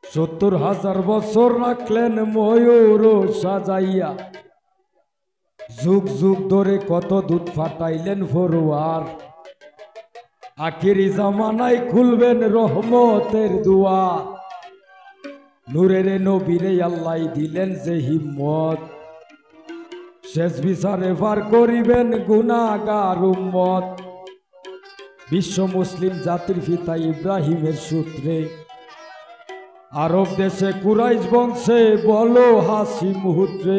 70,000 বছর রাখলেন ময়ূর সাজাইয়া, যুগ যুগ ধরে কত দুধ ফাটাইলেন ফরোয়ার। আখিরি জামানায় খুলবেন রহমতের দুয়ার। নূরের নবীরে আল্লাহ দিলেন যে হিম্মত, শেষ বিচারে পার করিবেন গুনাহগার উম্মত। বিশ্ব মুসলিম জাতির পিতা ইব্রাহিমের সূত্রে আরব দেশে কুরাইশ বংশে বলো হাসি মুহূর্তে।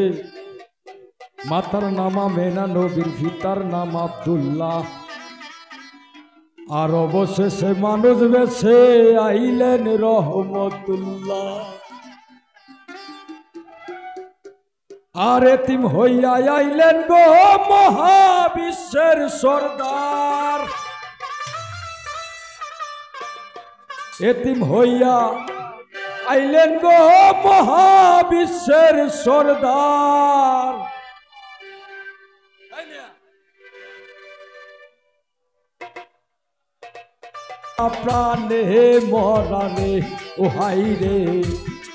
মাতার নাম আমেনা, নবীর পিতার নাম আব্দুল্লাহ। আর অবশেষে মানুষ বেশে আইলেন রহমতুল্লাহ। আর এতিম হইয়া আইলেন গো মহাবিশ্বের সর্দার। এতিম হইয়া আইলেন গো মহাবিশ্বের সর্দার। প্রাণে মরারে ও হাই রে,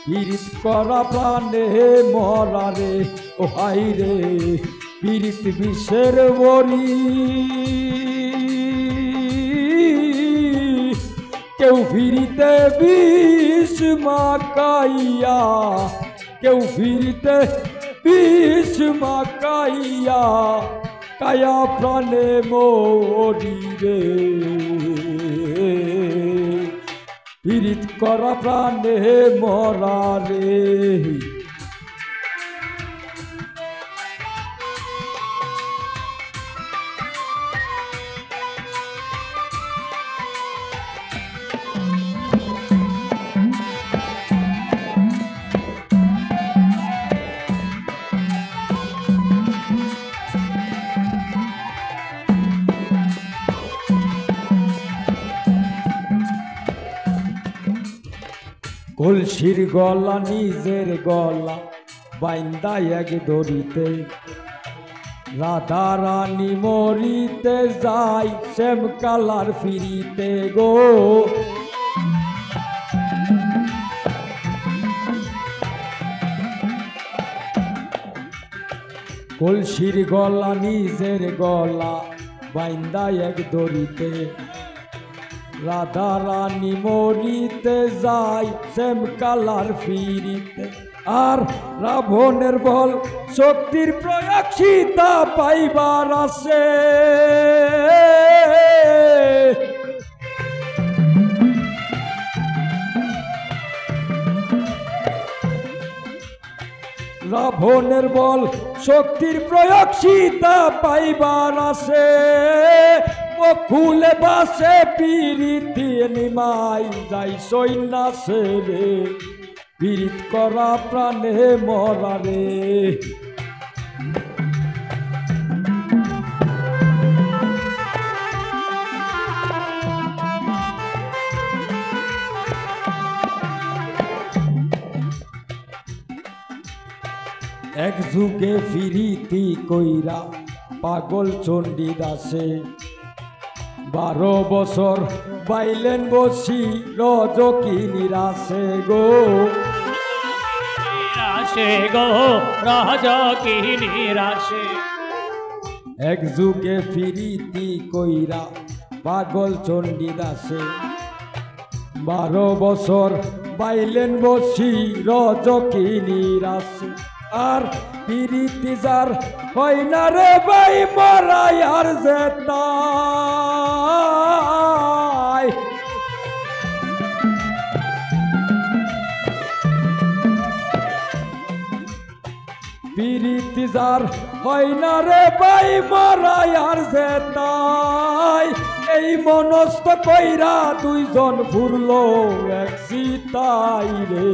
পীড়িত করা প্রাণে মরারে ও হাই রে, পীড়িত বিষের বরি। কেউ ফিরিতে বিষ মাকাইয়া, কেউ ফিরিতে বিষ মাকাইয়া, কায়া প্রাণে মরি রে, পীড়িত করা প্রাণে মরা রে। কলসির গলা নিজের গলা বাইন্দা এক দড়িতে, রাধা রানী মরিতে যাই শ্যাম কালার ফিরিতে গো। কলসির গলা নিজের গলা বাইন্দা এক দড়িতে, রাধা রানী মরিতে যাই শ্যাম কালার ফিরিতে। আর রাবণের বল শক্তির প্রয়োগ সীতা পাইবার আসে, রাবণের বল শক্তির প্রয়োগ সীতা পাইবার আসে। ও খুলে বাসে পীড়িতি নিমাই যাই সৈন্যাসে রে, পীড়িত করা প্রাণে মরা রে। এক যুগে ফিরিতি কইরা পাগল চণ্ডীদাসে, 12 বছর বাইলেন বসি রজকি নিরাশে গো। নিরাশে গো রজকি নিরাশে। এক যুগে ফিরিতি কইরা পাগল চণ্ডীদাসে, 12 বছর বাইলেন বসি রজকি নিরাশে। আর পিরিতি যার হয় না রে ভাই মরাই আর যেতাই। পিরিতি যার হয় না রে ভাই মরাই আর যেতাই। এই মনস্থ কইরা দুইজন ফুরলো এক সীতাই রে,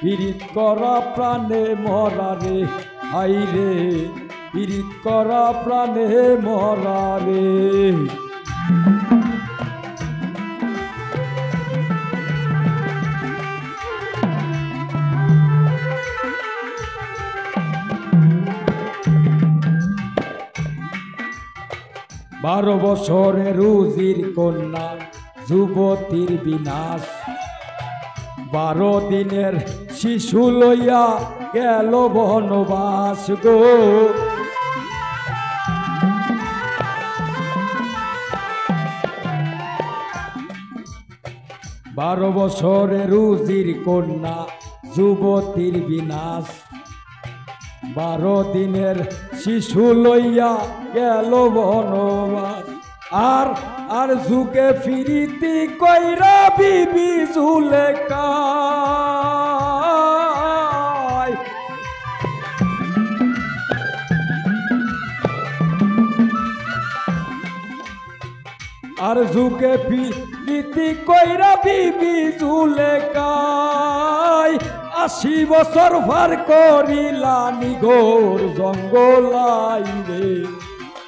পীড়িত করা প্রাণে মরা রে আই রে, পীড়িত করা প্রাণে মরা রে। 12 বছরের রুজির কন্যা যুবতীর বিনাশ 12 দিনের শিশু লইয়া গেল বনবাস গো 12 বছরের রুজির কন্যা যুবতীর বিনাশ 12 দিনের শিশু লইয়া গেল বনবাস আর যুগে ফিরিতি কইরা বিবি জুলেখা আর যুগে ফিরিতি কইরা বিবি জুলেখা 80 বছর ভার করিলা নিঘোর জঙ্গলাই রে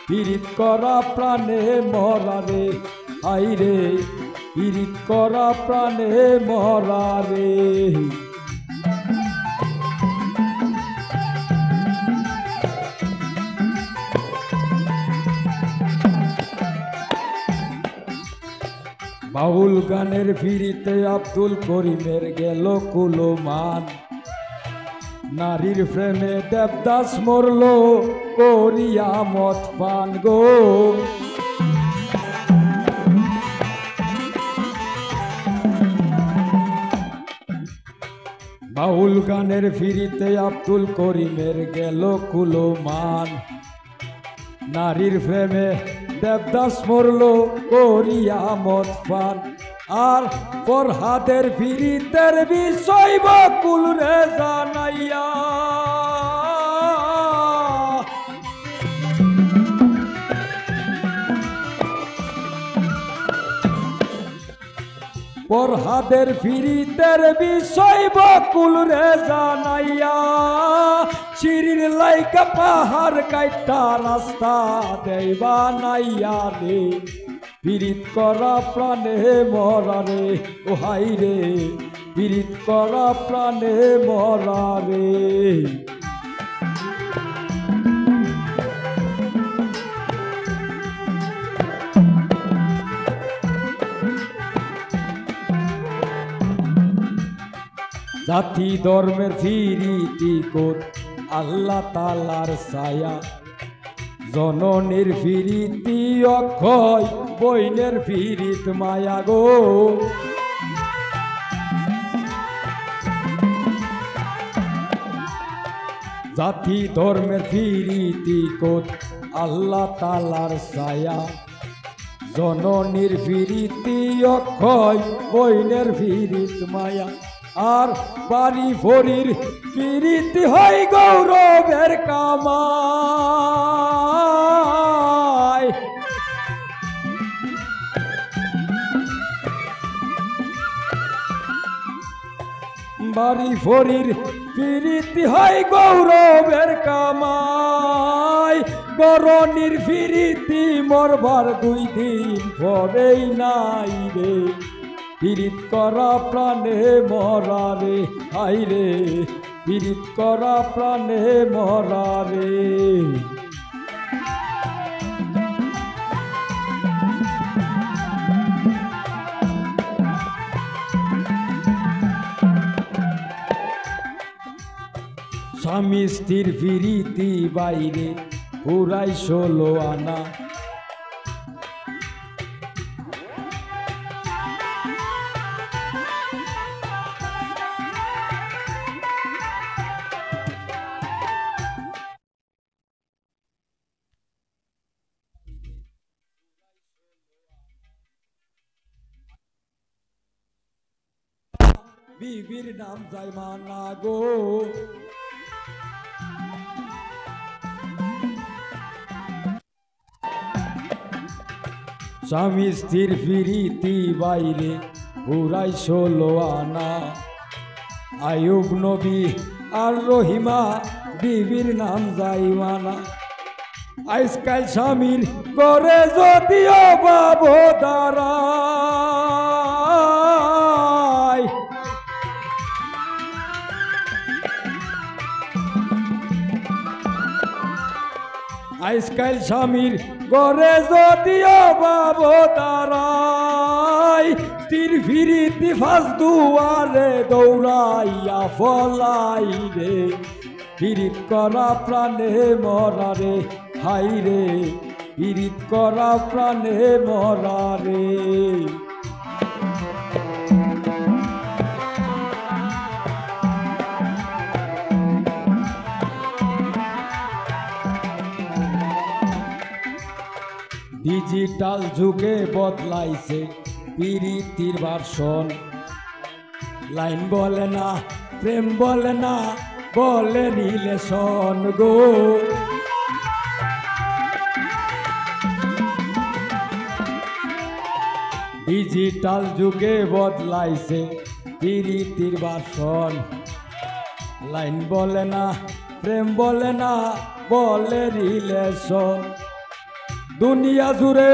পীড়িত করা প্রাণে মরা রে আই রে পীড়িত করা প্রাণে মরা রে বাউল গানের ফিরিতে আব্দুল করিমের গেল কুলমান নারীর প্রেমে দেবদাস মরল করিয়া মদ পান গো বাউল গানের ফিরিতে আব্দুল করিমের গেল কুলমান নারীর প্রেমে দেবদাস মরল করিয়া মদ পান আর ফরহাদের ফিরিতের বিষয় বকুল রে জানাইয়া ফরহাদের ফিরিতের বিষয় বকুল রে জানাইয়া সিঁড়ির লাইকা পাহাড় কাইটা রাস্তা দেই বানাইয়া রে পীড়িত করা প্রাণে মরা রে ও হাই রে পীড়িত করা প্রাণে মরা রে জাতি ধর্মের ফিরিতি কোট আল্লাহ তালার ছায়া জননীর ফিরিতি অক্ষয় বইনের ফিরিত মায়া গো জাতি ধর্মের ফিরিতি কোট আল্লাহ তালার ছায়া জননীর ফিরিতি অক্ষয় বইনের ফিরিত মায়া আর বাড়ি ফরির ফিরিতি হয় গৌরবের কামাই বাড়ি ফরির ফিরিতি হয় গৌরবের কামাই গরনির ফিরিতি মরবার 2 দিন পরেই নাই রে পীড়িত করা প্রাণে মরা রে হাই রে পীড়িত করা প্রাণে মরা রে স্বামী স্ত্রীর ফিরিতি বাইরে পুরাই 16 আনা বিবির নাম জাইমানা গো স্বামী স্ত্রীর ফিরিতি বাইরে পুরাই 16 আনা আয়ুব নবী আর রহিমা বিবির নাম জাইমানা আজকাল স্বামীর করে যদিও বাবু দাঁড়া আজকাল স্বামীর ঘরে যদিও বাবু দাঁড়াই তীর ফিরিতি ফাঁস দুয়ারে দৌড়াইয়া ফলাই রে পীড়িত করা প্রাণে মরা রে হাই রে পীড়িত করা প্রাণে মরা রে ডিজিটাল যুগে বদলাইছে পীড়িতির ভার্সন লাইন বলে না প্রেম বলে না বলে রিলেশন গো ডিজিটাল যুগে বদলাইছে পীড়িতির ভার্সন লাইন বলে না প্রেম বলে না বলে রিলেশন দুনিয়া জুড়ে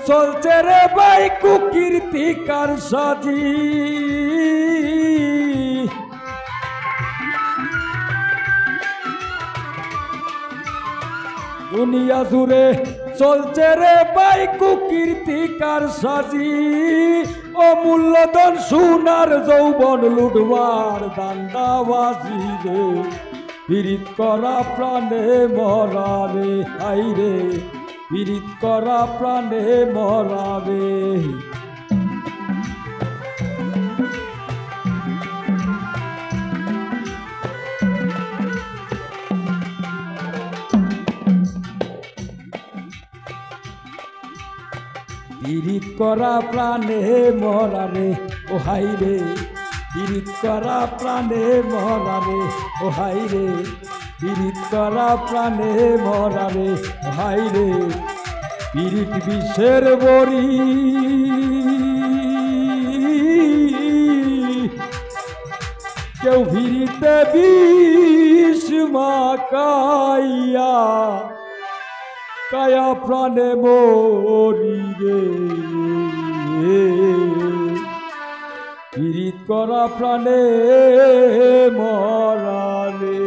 চলছে রে ভাই কুকীর্তিকার সাজি দুনিয়া জুড়ে চলছে রে ভাই কুকীর্তিকার সাজি অমূল্যধন সোনার যৌবন লুটবার দান্দাবাজি রে পীড়িত করা প্রাণে মরা রে হাই রে পীড়িত করা প্রাণে মরাবে পীড়িত করা প্রাণে মরারে ও হাই রে পীড়িত করা প্রাণে মরারে ও হাই রে পীড়িত করা প্রাণে মরারে ও হাই রে পীড়িত বিষের বড়ি কেউ ভিড়িতে বিষ মাকাইয়া কায়া প্রাণে মরি রে পীড়িত করা প্রাণে মরা রে